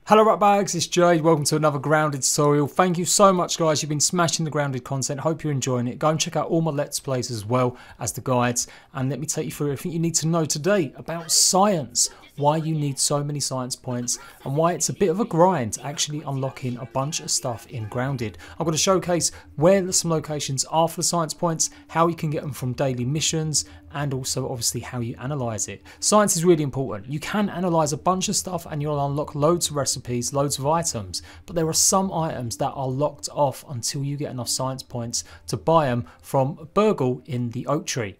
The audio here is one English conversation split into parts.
Hello Ratbags, it's Jade, welcome to another Grounded tutorial. Thank you so much guys, you've been smashing the Grounded content, hope you're enjoying it. Go and check out all my Let's Plays as well as the guides, and let me take you through everything you need to know today about science, why you need so many science points, and why it's a bit of a grind actually unlocking a bunch of stuff in Grounded. I'm going to showcase where some locations are for the science points, how you can get them from daily missions, and also obviously how you analyse it. Science is really important. You can analyse a bunch of stuff and you'll unlock loads of recipes, loads of items, but there are some items that are locked off until you get enough science points to buy them from Burgle in the oak tree.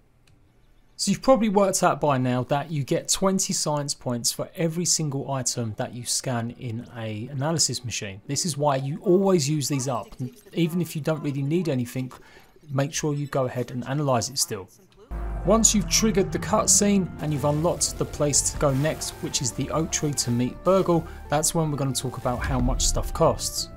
So you've probably worked out by now that you get 20 science points for every single item that you scan in an analysis machine. This is why you always use these up. Even if you don't really need anything, make sure you go ahead and analyse it still. Once you've triggered the cutscene and you've unlocked the place to go next, which is the oak tree to meet Burgle, that's when we're going to talk about how much stuff costs.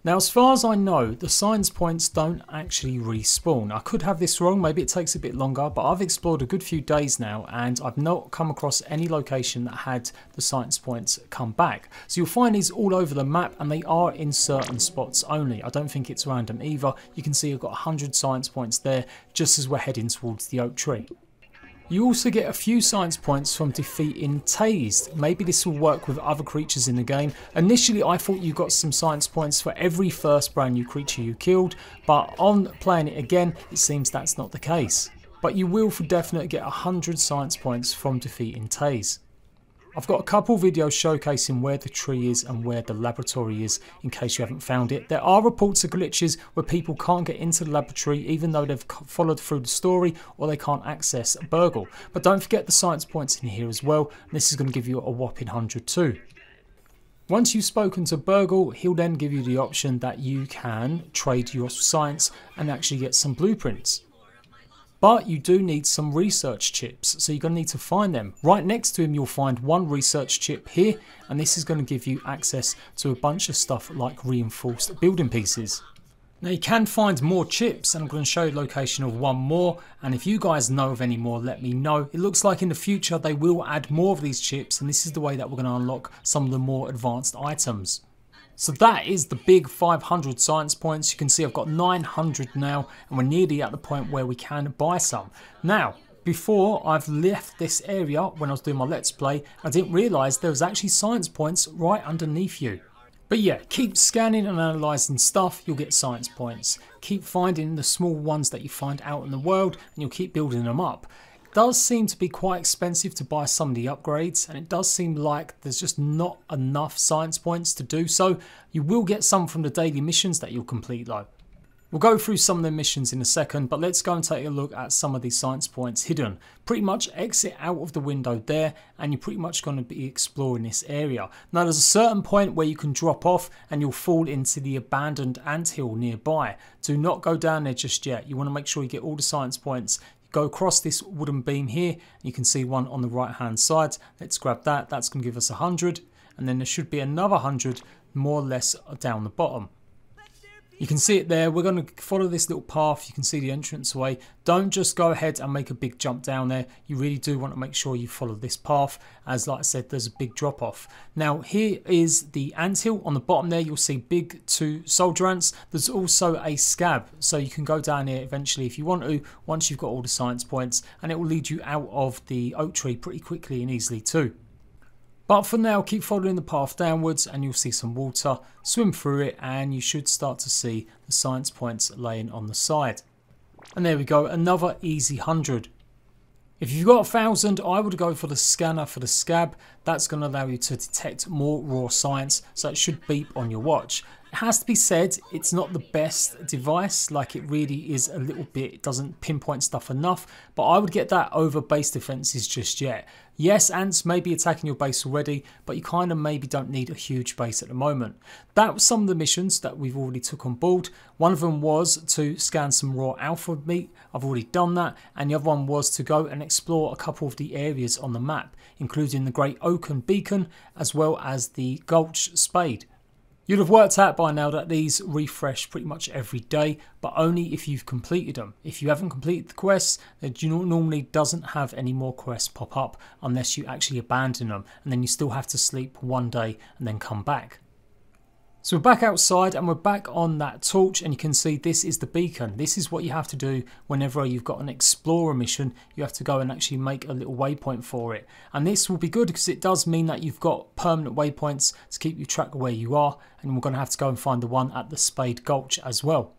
Now, as far as I know, the science points don't actually respawn. I could have this wrong, maybe it takes a bit longer, but I've explored a good few days now and I've not come across any location that had the science points come back. So you'll find these all over the map and they are in certain spots only. I don't think it's random either. You can see I've got 100 science points there just as we're heading towards the oak tree. You also get a few science points from defeating Tased. Maybe this will work with other creatures in the game. Initially I thought you got some science points for every first brand new creature you killed, but on playing it again it seems that's not the case. But you will for definite get 100 science points from defeating Tased. I've got a couple videos showcasing where the tree is and where the laboratory is in case you haven't found it. There are reports of glitches where people can't get into the laboratory even though they've followed through the story, or they can't access Burgle. But don't forget the science points in here as well, and this is going to give you a whopping 100 too. Once you've spoken to Burgle, he'll then give you the option that you can trade your science and actually get some blueprints. But you do need some research chips, so you're going to need to find them. Right next to him you'll find one research chip here, and this is going to give you access to a bunch of stuff like reinforced building pieces. Now you can find more chips, and I'm going to show you the location of one more, and if you guys know of any more, let me know. It looks like in the future they will add more of these chips, and this is the way that we're going to unlock some of the more advanced items. So that is the big 500 science points. You can see I've got 900 now, and we're nearly at the point where we can buy some. Now, before I've left this area, when I was doing my Let's Play, I didn't realise there was actually science points right underneath you. But yeah, keep scanning and analysing stuff, you'll get science points. Keep finding the small ones that you find out in the world, and you'll keep building them up. It does seem to be quite expensive to buy some of the upgrades, and it does seem like there's just not enough science points to do so. You will get some from the daily missions that you'll complete though. We'll go through some of the missions in a second, but let's go and take a look at some of these science points hidden. Pretty much exit out of the window there, and you're pretty much going to be exploring this area. Now there's a certain point where you can drop off and you'll fall into the abandoned anthill nearby. Do not go down there just yet. You want to make sure you get all the science points. Go across this wooden beam here, you can see one on the right hand side. Let's grab that, that's going to give us 100, and then there should be another 100 more or less down the bottom. You can see it there. We're going to follow this little path. You can see the entrance way. Don't just go ahead and make a big jump down there. You really do want to make sure you follow this path, as like I said, there's a big drop off. Now here is the anthill. On the bottom there you'll see big 2 soldier ants. There's also a scab, so you can go down here eventually if you want to, once you've got all the science points, and it will lead you out of the oak tree pretty quickly and easily too. But for now, keep following the path downwards and you'll see some water. Swim through it and you should start to see the science points laying on the side. And there we go, another easy 100. If you've got 1000, I would go for the scanner for the scab. That's going to allow you to detect more raw science, so it should beep on your watch. It has to be said, it's not the best device, like it really is a little bit, it doesn't pinpoint stuff enough, but I would get that over base defenses just yet. Yes, ants may be attacking your base already, but you kind of maybe don't need a huge base at the moment. That was some of the missions that we've already took on board. One of them was to scan some raw alpha meat. I've already done that, and the other one was to go and explore a couple of the areas on the map, including the Great Oaken Beacon as well as the Gulch Spade. You'd have worked out by now that these refresh pretty much every day, but only if you've completed them. If you haven't completed the quests, then normally doesn't have any more quests pop up unless you actually abandon them, and then you still have to sleep one day and then come back. So we're back outside and we're back on that torch, and you can see this is the beacon. This is what you have to do whenever you've got an explorer mission. You have to go and actually make a little waypoint for it. And this will be good because it does mean that you've got permanent waypoints to keep you track of where you are, and we're going to have to go and find the one at the Spade Gulch as well.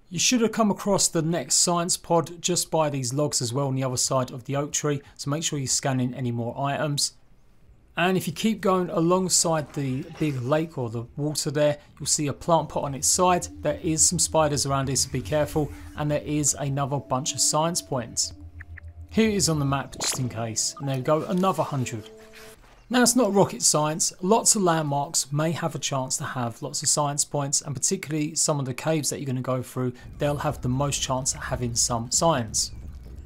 You should have come across the next science pod just by these logs as well on the other side of the oak tree, so make sure you're scanning any more items. And if you keep going alongside the big lake or the water there, you'll see a plant pot on its side. There is some spiders around here, so be careful. And there is another bunch of science points. Here it is on the map, just in case. And there we go, another 100. Now, it's not rocket science. Lots of landmarks may have a chance to have lots of science points, and particularly some of the caves that you're going to go through, they'll have the most chance of having some science.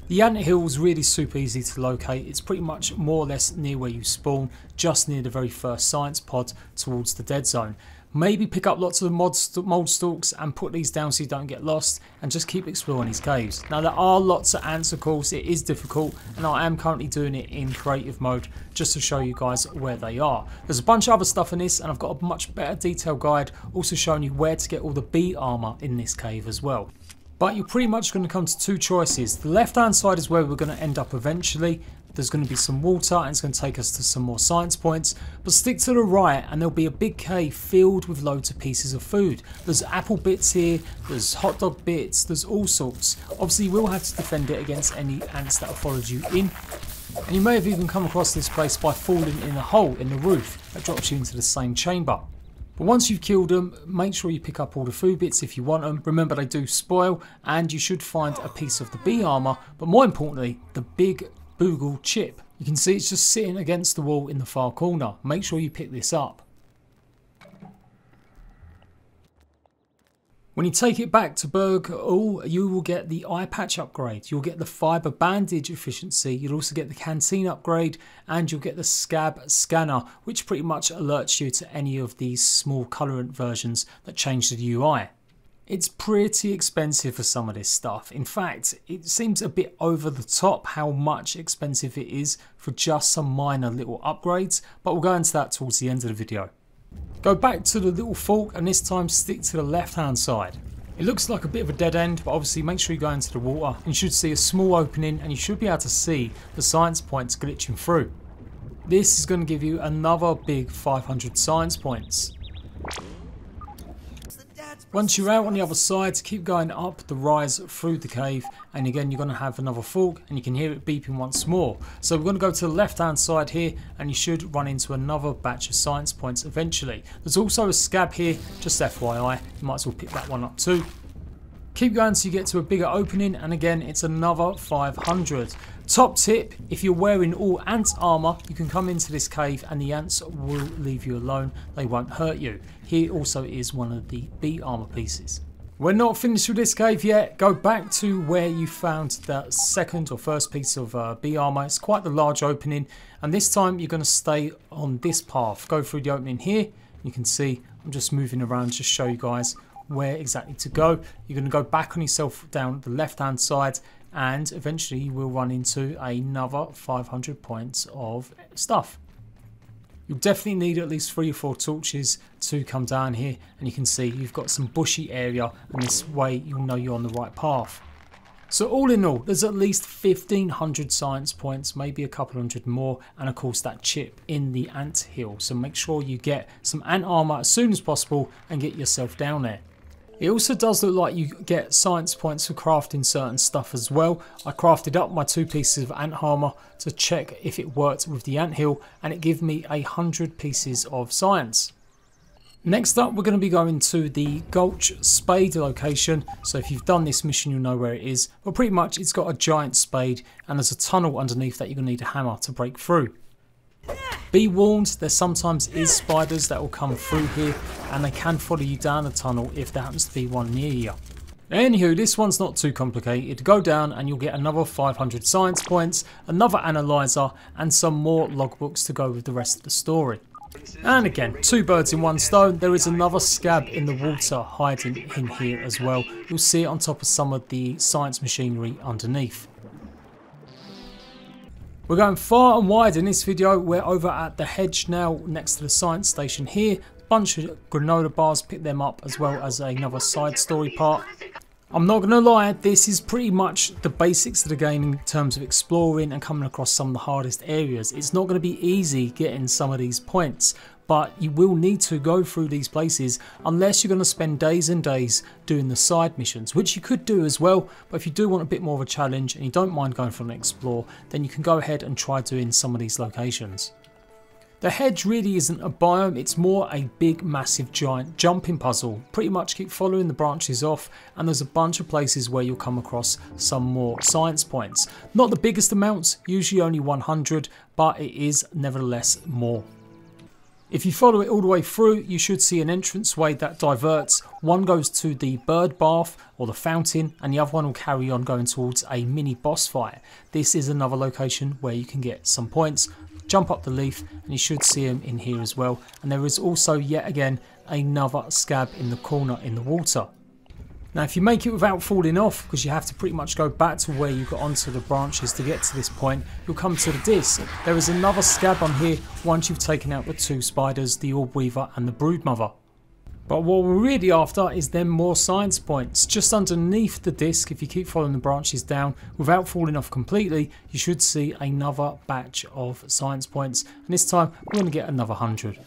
The anthill is really super easy to locate. It's pretty much more or less near where you spawn, just near the very first science pod towards the dead zone. Maybe pick up lots of mold stalks and put these down so you don't get lost, and just keep exploring these caves. Now, there are lots of ants, of course. It is difficult, and I am currently doing it in creative mode just to show you guys where they are. There's a bunch of other stuff in this, and I've got a much better detailed guide also showing you where to get all the bee armor in this cave as well. But you're pretty much going to come to two choices. The left hand side is where we're going to end up eventually. There's going to be some water and it's going to take us to some more science points. But stick to the right and there'll be a big cave filled with loads of pieces of food. There's apple bits here, there's hot dog bits, there's all sorts. Obviously you will have to defend it against any ants that have followed you in. And you may have even come across this place by falling in a hole in the roof that drops you into the same chamber. But once you've killed them, make sure you pick up all the food bits if you want them. Remember, they do spoil, and you should find a piece of the bee armor, but more importantly, the big boogle chip. You can see it's just sitting against the wall in the far corner. Make sure you pick this up. When you take it back to Berg, you will get the eye patch upgrade, you'll get the fibre bandage efficiency, you'll also get the canteen upgrade, and you'll get the Scab scanner, which pretty much alerts you to any of these small colorant versions that change the UI. It's pretty expensive for some of this stuff. In fact, it seems a bit over the top how much expensive it is for just some minor little upgrades, but we'll go into that towards the end of the video. Go back to the little fork and this time stick to the left hand side. It looks like a bit of a dead end, but obviously make sure you go into the water and you should see a small opening and you should be able to see the science points glitching through. This is going to give you another big 500 science points. Once you're out on the other side, keep going up the rise through the cave, and again you're going to have another fork and you can hear it beeping once more. So we're going to go to the left hand side here and you should run into another batch of science points eventually. There's also a scab here, just FYI, you might as well pick that one up too. Keep going till you get to a bigger opening, and again it's another 500. Top tip, if you're wearing all ant armor, you can come into this cave and the ants will leave you alone, they won't hurt you. Here also is one of the bee armor pieces. We're not finished with this cave yet. Go back to where you found that second or first piece of bee armor. It's quite the large opening, and this time you're going to stay on this path. Go through the opening here. You can see I'm just moving around to show you guys where exactly to go. You're going to go back on yourself down the left hand side, and eventually you will run into another 500 points of stuff. You'll definitely need at least 3 or 4 torches to come down here, and you can see you've got some bushy area, and this way you'll know you're on the right path. So all in all, there's at least 1500 science points, maybe a couple hundred more, and of course that chip in the ant hill. So make sure you get some ant armor as soon as possible and get yourself down there. It also does look like you get science points for crafting certain stuff as well. I crafted up my 2 pieces of ant armor to check if it worked with the anthill, and it gave me 100 pieces of science. Next up, we're going to be going to the Gulch Spade location. So if you've done this mission, you'll know where it is. But pretty much it's got a giant spade and there's a tunnel underneath that you're going to need a hammer to break through. Be warned, there sometimes is spiders that will come through here and they can follow you down the tunnel if there happens to be one near you. Anywho, this one's not too complicated. Go down and you'll get another 500 science points, another analyzer, and some more logbooks to go with the rest of the story. And again, two birds in one stone. There is another scab in the water hiding in here as well. You'll see it on top of some of the science machinery underneath. We're going far and wide in this video. We're over at the hedge now next to the science station here. Bunch of granola bars, pick them up, as well as another side story part. I'm not going to lie, this is pretty much the basics of the game in terms of exploring and coming across some of the hardest areas. It's not going to be easy getting some of these points, but you will need to go through these places unless you're going to spend days and days doing the side missions, which you could do as well. But if you do want a bit more of a challenge and you don't mind going for an explore, then you can go ahead and try doing some of these locations. The hedge really isn't a biome, it's more a big massive giant jumping puzzle. Pretty much keep following the branches off, and there's a bunch of places where you'll come across some more science points. Not the biggest amounts, usually only 100, but it is nevertheless more. If you follow it all the way through, you should see an entranceway that diverts. One goes to the bird bath or the fountain, and the other one will carry on going towards a mini boss fight. This is another location where you can get some points. Jump up the leaf and you should see him in here as well. And there is also yet again another scab in the corner in the water. Now if you make it without falling off, because you have to pretty much go back to where you got onto the branches to get to this point, you'll come to the disc. There is another scab on here once you've taken out the two spiders, the orb weaver and the brood mother. But what we're really after is them more science points. Just underneath the disc, if you keep following the branches down without falling off completely, you should see another batch of science points, and this time we're going to get another 100.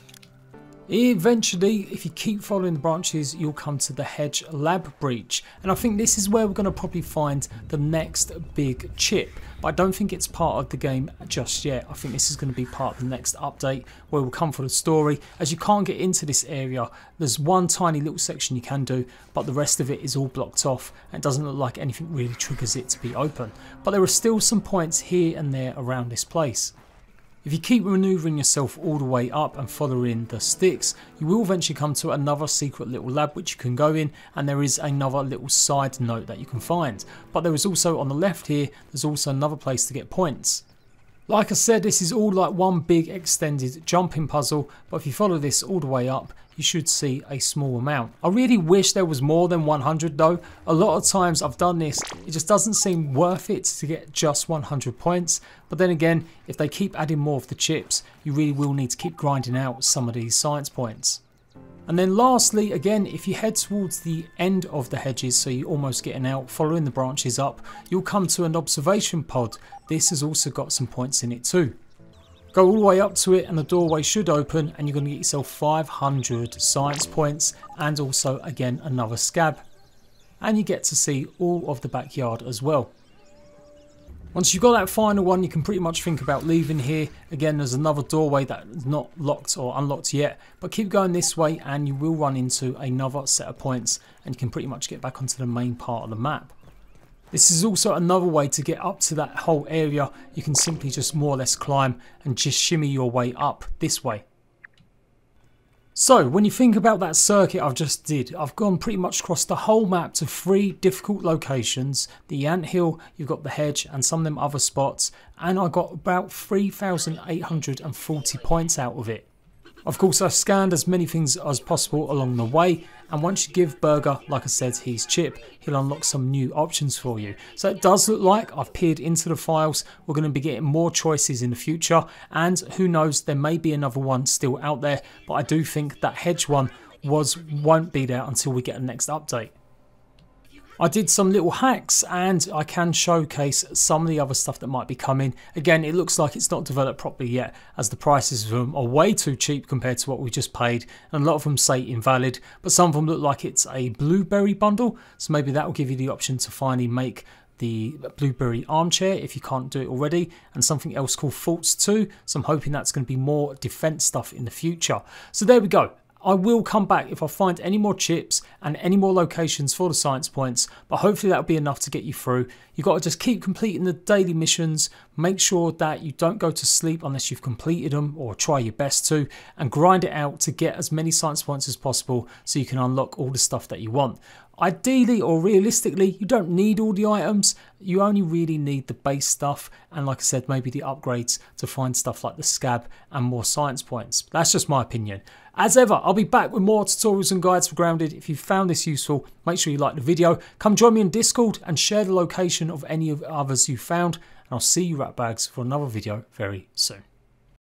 Eventually, if you keep following the branches, you'll come to the hedge lab breach, and I think this is where we're going to probably find the next big chip, but I don't think it's part of the game just yet. I think this is going to be part of the next update where we'll come for the story. As you can't get into this area, there's one tiny little section you can do, but the rest of it is all blocked off and it doesn't look like anything really triggers it to be open. But there are still some points here and there around this place. If you keep manoeuvring yourself all the way up and following the sticks, you will eventually come to another secret little lab which you can go in, and there is another little side note that you can find. But there is also on the left here, there's also another place to get points. Like I said, this is all like one big extended jumping puzzle, but if you follow this all the way up, you should see a small amount. I really wish there was more than 100 though. A lot of times I've done this, it just doesn't seem worth it to get just 100 points. But then again, if they keep adding more of the chips, you really will need to keep grinding out some of these science points. And then lastly, again, if you head towards the end of the hedges, so you're almost getting out, following the branches up, you'll come to an observation pod. This has also got some points in it too. Go all the way up to it and the doorway should open, and you're going to get yourself 500 science points and also again another scab. And you get to see all of the backyard as well. Once you've got that final one, you can pretty much think about leaving here. Again, there's another doorway that's not locked or unlocked yet, but keep going this way and you will run into another set of points and you can pretty much get back onto the main part of the map. This is also another way to get up to that whole area. You can simply just more or less climb and just shimmy your way up this way. So when you think about that circuit I've just did, I've gone pretty much across the whole map to 3 difficult locations. The anthill, you've got the hedge and some of them other spots, and I got about 3,840 points out of it. Of course I scanned as many things as possible along the way, and once you give Burger, like I said, his chip, he'll unlock some new options for you. So it does look like I've peered into the files. We're going to be getting more choices in the future, and who knows, there may be another one still out there, but I do think that hedge one won't be there until we get the next update. I did some little hacks and I can showcase some of the other stuff that might be coming. Again, it looks like it's not developed properly yet, as the prices of them are way too cheap compared to what we just paid, and a lot of them say invalid, but some of them look like it's a blueberry bundle, so maybe that will give you the option to finally make the blueberry armchair if you can't do it already, and something else called Faults 2, so I'm hoping that's going to be more defense stuff in the future. So there we go. I will come back if I find any more chips and any more locations for the science points, but hopefully that'll be enough to get you through. You've got to just keep completing the daily missions, make sure that you don't go to sleep unless you've completed them, or try your best to, and grind it out to get as many science points as possible so you can unlock all the stuff that you want. Ideally or realistically, you don't need all the items. You only really need the base stuff, and like I said, maybe the upgrades to find stuff like the Scab and more science points. That's just my opinion. As ever, I'll be back with more tutorials and guides for Grounded. If you found this useful, make sure you like the video. Come join me in Discord and share the location of any of the others you found. And I'll see you ratbags for another video very soon.